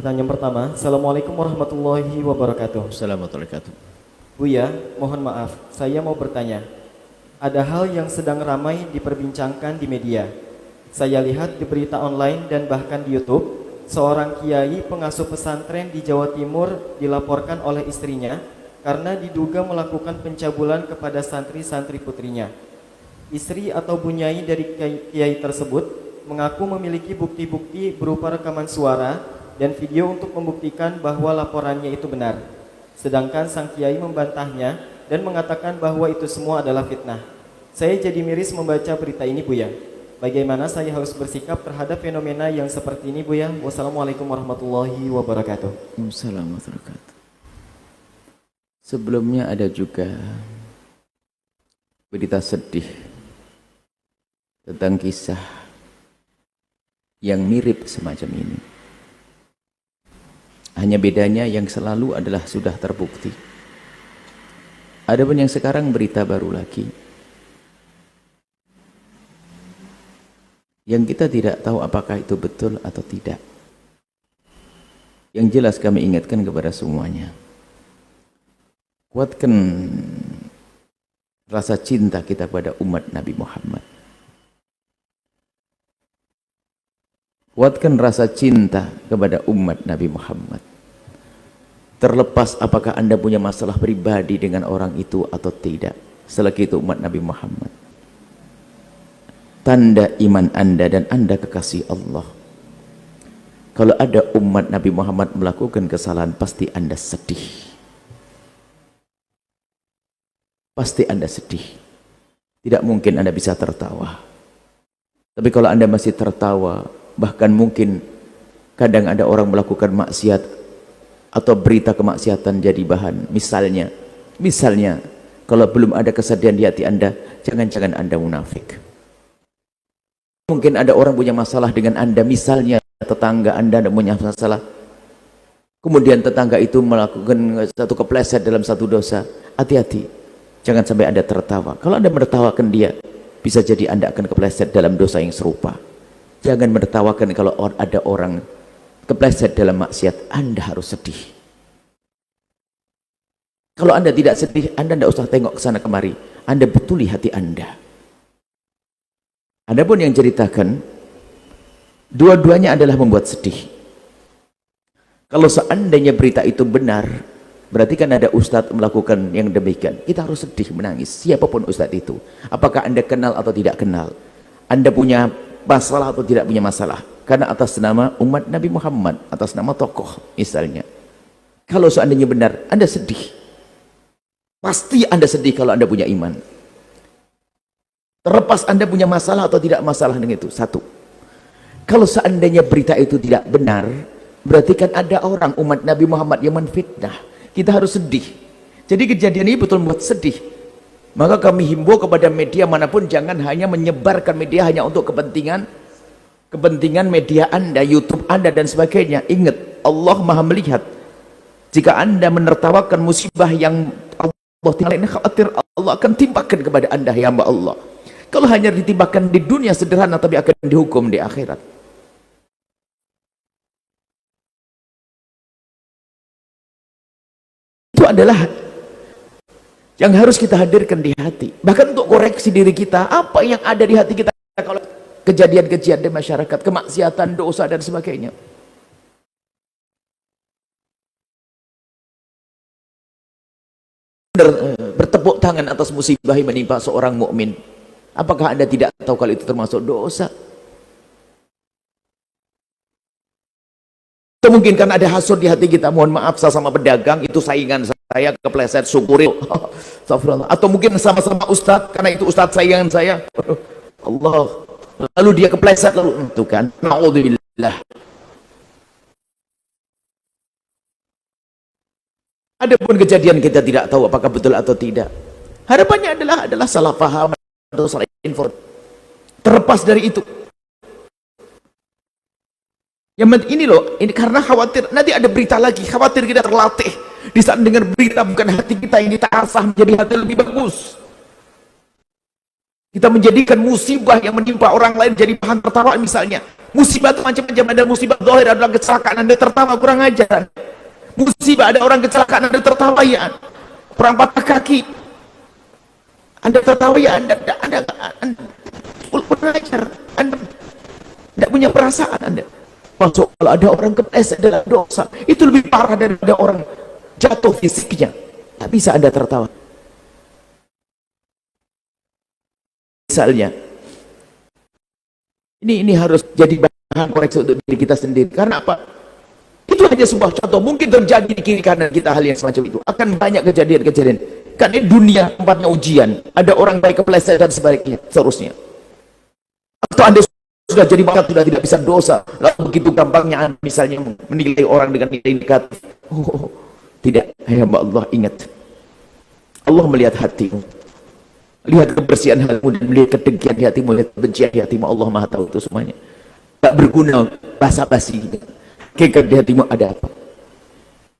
Pertanyaan pertama, Assalamualaikum warahmatullahi wabarakatuh. Assalamualaikum. Buya, mohon maaf, saya mau bertanya. Ada hal yang sedang ramai diperbincangkan di media. Saya lihat di berita online dan bahkan di YouTube, seorang kiai pengasuh pesantren di Jawa Timur dilaporkan oleh istrinya karena diduga melakukan pencabulan kepada santri-santri putrinya. Istri atau bunyai dari kiai tersebut mengaku memiliki bukti-bukti berupa rekaman suara dan video untuk membuktikan bahwa laporannya itu benar. Sedangkan sang kiai membantahnya dan mengatakan bahwa itu semua adalah fitnah. Saya jadi miris membaca berita ini, Buya. Bagaimana saya harus bersikap terhadap fenomena yang seperti ini, Buya? Wassalamualaikum warahmatullahi wabarakatuh. Assalamualaikum warahmatullahi wabarakatuh. Sebelumnya ada juga berita sedih tentang kisah yang mirip semacam ini. Hanya bedanya yang selalu adalah sudah terbukti. Adapun yang sekarang berita baru lagi, yang kita tidak tahu apakah itu betul atau tidak. Yang jelas kami ingatkan kepada semuanya, kuatkan rasa cinta kita kepada umat Nabi Muhammad. Kuatkan rasa cinta kepada umat Nabi Muhammad. Terlepas apakah Anda punya masalah pribadi dengan orang itu atau tidak, selagi itu umat Nabi Muhammad. Tanda iman Anda dan Anda kekasih Allah. Kalau ada umat Nabi Muhammad melakukan kesalahan, pasti Anda sedih. Pasti Anda sedih. Tidak mungkin Anda bisa tertawa. Tapi kalau Anda masih tertawa, bahkan mungkin kadang ada orang melakukan maksiat atau berita kemaksiatan jadi bahan. Misalnya kalau belum ada kesedihan di hati Anda, jangan-jangan Anda munafik. Mungkin ada orang punya masalah dengan Anda, misalnya tetangga Anda punya masalah, kemudian tetangga itu melakukan satu kepleset dalam satu dosa. Hati-hati, jangan sampai Anda tertawa. Kalau Anda menertawakan dia, bisa jadi Anda akan kepleset dalam dosa yang serupa. Jangan menertawakan kalau ada orang kepleset dalam maksiat. Anda harus sedih. Kalau Anda tidak sedih, Anda tidak usah tengok ke sana kemari. Anda betuli hati Anda. Adapun yang ceritakan, dua-duanya adalah membuat sedih. Kalau seandainya berita itu benar, berarti kan ada ustadz melakukan yang demikian. Kita harus sedih, menangis. Siapapun ustadz itu, apakah Anda kenal atau tidak kenal, Anda punya masalah atau tidak punya masalah, karena atas nama umat Nabi Muhammad, atas nama tokoh misalnya. Kalau seandainya benar, Anda sedih. Pasti Anda sedih kalau Anda punya iman. Terlepas Anda punya masalah atau tidak masalah dengan itu. Satu, kalau seandainya berita itu tidak benar, berarti kan ada orang umat Nabi Muhammad yang menfitnah. Kita harus sedih. Jadi kejadian ini betul membuat sedih. Maka kami himbau kepada media manapun, jangan hanya menyebarkan media hanya untuk kepentingan media Anda, YouTube Anda dan sebagainya. Ingat, Allah Maha melihat. Jika Anda menertawakan musibah yang Allah tidak khawatir, Allah akan timpakan kepada Anda, ya hamba Allah. Kalau hanya ditimpakan di dunia sederhana, tapi akan dihukum di akhirat. Itu adalah yang harus kita hadirkan di hati. Bahkan untuk koreksi diri kita, apa yang ada di hati kita kalau kejadian-kejadian di masyarakat, kemaksiatan, dosa dan sebagainya. Bertepuk tangan atas musibah yang menimpa seorang mukmin. Apakah Anda tidak tahu kalau itu termasuk dosa? Atau mungkin karena ada hasud di hati kita, mohon maaf saya sama pedagang, itu saingan saya, kepleset, syukuri. Atau mungkin sama-sama ustadz, karena itu ustadz saingan saya. Allah, lalu dia kepleset, lalu itu kan, na'udzubillah. Adapun kejadian kita tidak tahu apakah betul atau tidak. Harapannya adalah salah paham atau salah info. Terlepas dari itu, yang ini loh, ini karena khawatir nanti ada berita lagi, khawatir kita terlatih di saat dengar berita, bukan hati kita yang ditasah menjadi hati lebih bagus. Kita menjadikan musibah yang menimpa orang lain jadi bahan tertawa misalnya. Musibah itu macam-macam. Ada musibah zahir, adalah kecelakaan, Anda tertawa, kurang ajar. Musibah ada orang kecelakaan, Anda tertawa, ya. Orang patah kaki, Anda tertawa, ya. Anda kurang ajar. Anda tidak punya perasaan. Anda masuk, kalau ada orang kepleset dalam dosa, itu lebih parah daripada orang jatuh fisiknya. Tak bisa Anda tertawa. Misalnya, ini harus jadi bahan koreksi untuk diri kita sendiri. Karena apa? Itu hanya sebuah contoh. Mungkin terjadi di kiri kanan kita hal yang semacam itu. Akan banyak kejadian-kejadian. Karena dunia tempatnya ujian. Ada orang baik kepleset dan sebaliknya, seterusnya. Atau Anda sudah jadi bakat, sudah tidak bisa dosa, lalu begitu gampangnya misalnya menilai orang dengan nilai negatif. Tidak, hai hamba Allah, ingat, Allah melihat hatimu, lihat kebersihan hatimu, dan melihat kedengkian di hatimu, lihat kebencian di hatimu. Allah Maha tahu itu semuanya. Tak berguna basa-basi. Kekal di hatimu ada apa?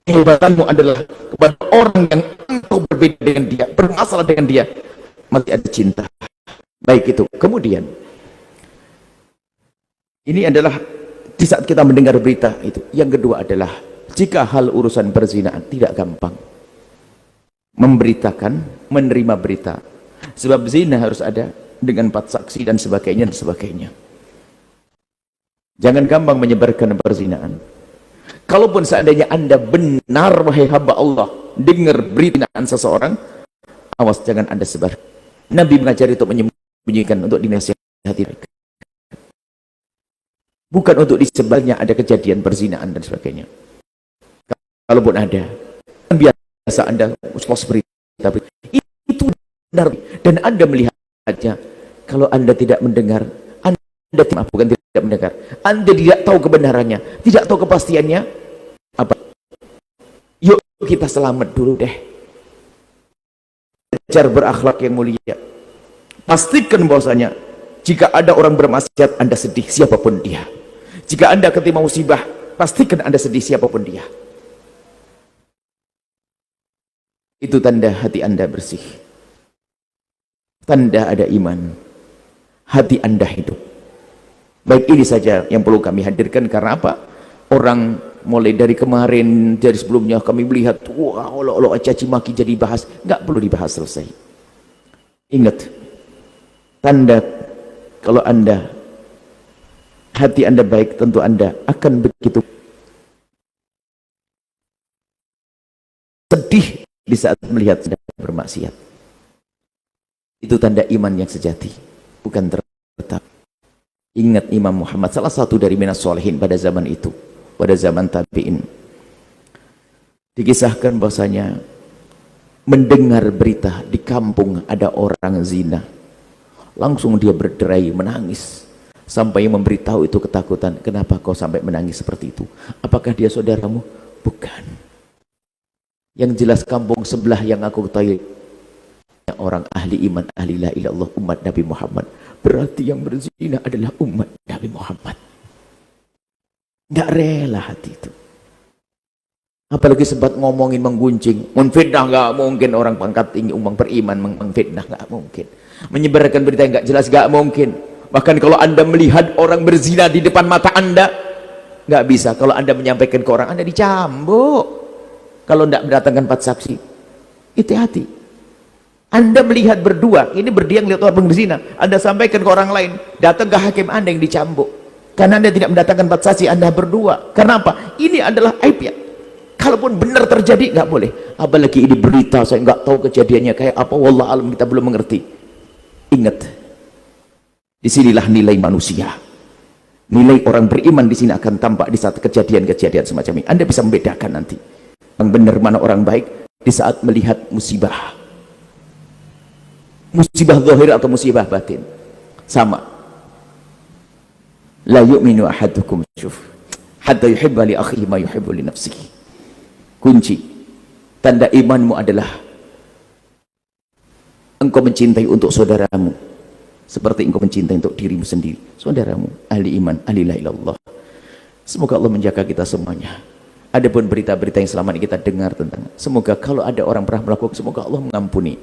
Kehebatanmu adalah kepada orang yang engkau berbeda dengan dia, bermasalah dengan dia, masih ada cinta. Baik itu. Kemudian ini adalah di saat kita mendengar berita itu. Yang kedua adalah, jika hal urusan perzinahan tidak gampang memberitakan, menerima berita. Sebab zina harus ada dengan 4 saksi dan sebagainya dan sebagainya. Jangan gampang menyebarkan perzinahan. Kalaupun seandainya Anda benar, wahai hamba Allah, dengar berita seseorang, awas jangan Anda sebar. Nabi mengajari untuk menyembunyikan, untuk dinasihati. Bukan untuk disebarnya ada kejadian perzinahan dan sebagainya. Kalaupun ada, biasa Anda post berita, itu benar, dan Anda melihatnya. Kalau Anda tidak mendengar, Anda bukan tidak mendengar, Anda tidak tahu kebenarannya, tidak tahu kepastiannya, apa? Yuk kita selamat dulu deh. Belajar berakhlak yang mulia. Pastikan bahwasanya jika ada orang bermaksiat, Anda sedih, siapapun dia. Jika Anda ketimpa musibah, pastikan Anda sedih, siapapun dia. Itu tanda hati Anda bersih. Tanda ada iman. Hati Anda hidup. Baik, ini saja yang perlu kami hadirkan. Karena apa? Orang mulai dari kemarin, dari sebelumnya kami melihat, wah, Allah caci maki jadi bahas. Nggak perlu dibahas, selesai. Ingat, tanda kalau Anda hati Anda baik, tentu Anda akan begitu sedih di saat melihat Anda bermaksiat. Itu tanda iman yang sejati, bukan tertetap. Ingat Imam Muhammad, salah satu dari minas solehin pada zaman itu, pada zaman tabi'in, dikisahkan bahwasanya mendengar berita di kampung ada orang zina, langsung dia berderai, menangis, sampai memberitahu itu ketakutan. Kenapa kau sampai menangis seperti itu? Apakah dia saudaramu? Bukan. Yang jelas kampung sebelah yang aku ketahui orang ahli iman, ahli la ilaha illallah, umat Nabi Muhammad. Berarti yang berzina adalah umat Nabi Muhammad. Nggak rela hati itu. Apalagi sempat ngomongin, mengguncing, menfitnah. Nggak mungkin orang pangkat tinggi umat beriman mengfitnah, nggak mungkin. Menyebarkan berita yang nggak jelas, nggak mungkin. Bahkan kalau Anda melihat orang berzina di depan mata Anda, nggak bisa. Kalau Anda menyampaikan ke orang, Anda dicambuk. Kalau tidak mendatangkan 4 saksi, hati-hati. Anda melihat berdua, ini berdiam lihat orang berzina, Anda sampaikan ke orang lain, datang ke hakim Anda yang dicambuk. Karena Anda tidak mendatangkan 4 saksi, Anda berdua. Karena apa? Ini adalah aib ya. Kalaupun benar terjadi, nggak boleh. Apalagi ini berita, saya nggak tahu kejadiannya kayak apa. Wallah alam, kita belum mengerti. Ingat. Disinilah nilai manusia. Nilai orang beriman di sini akan tampak di saat kejadian-kejadian semacam ini. Anda bisa membedakan nanti yang benar mana orang baik di saat melihat musibah. Musibah zahir atau musibah batin. Sama. La yu'minu ahadukum syuf hatta yuhibba li akhihi ma yuhibbu li nafsihi. Kunci tanda imanmu adalah engkau mencintai untuk saudaramu seperti engkau mencintai untuk dirimu sendiri. Saudaramu, ahli iman, ahli la ilaha illallah. Semoga Allah menjaga kita semuanya. Adapun berita-berita yang selama ini kita dengar tentang, semoga kalau ada orang pernah melakukan, semoga Allah mengampuni.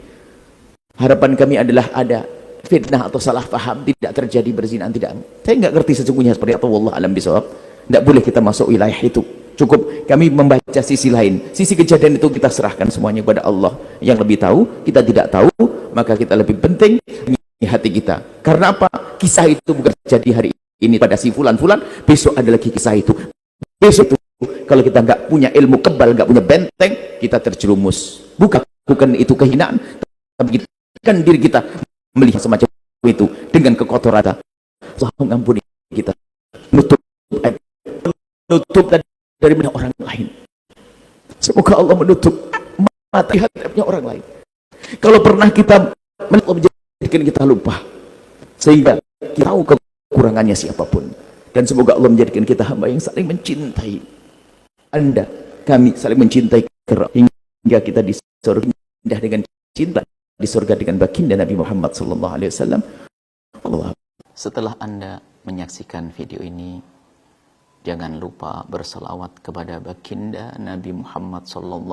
Harapan kami adalah ada fitnah atau salah paham, tidak terjadi berzinaan, tidak. Saya nggak ngerti sesungguhnya seperti apa, wallah alam bisawab. Tidak boleh kita masuk wilayah itu. Cukup kami membaca sisi lain. Sisi kejadian itu kita serahkan semuanya kepada Allah yang lebih tahu. Kita tidak tahu, maka kita lebih penting hati kita. Karena apa? Kisah itu bukan terjadi hari ini pada si fulan-fulan, besok ada lagi kisah itu. Besok itu, kalau kita nggak punya ilmu kebal, nggak punya benteng, kita terjerumus. Bukan itu kehinaan, tapi kan diri kita melihat semacam itu dengan kekotoran. Allah mengampuni kita, nutup dari mana orang lain. Semoga Allah menutup mata hatinya orang lain. Kalau pernah kita menjadikan kita lupa, sehingga kita tahu kekurangannya siapapun. Dan semoga Allah menjadikan kita hamba yang saling mencintai. Anda, kami saling mencintai hingga kita di surga dengan cinta, di surga dengan baginda Nabi Muhammad SAW. Allah. Setelah Anda menyaksikan video ini, jangan lupa berselawat kepada baginda Nabi Muhammad SAW.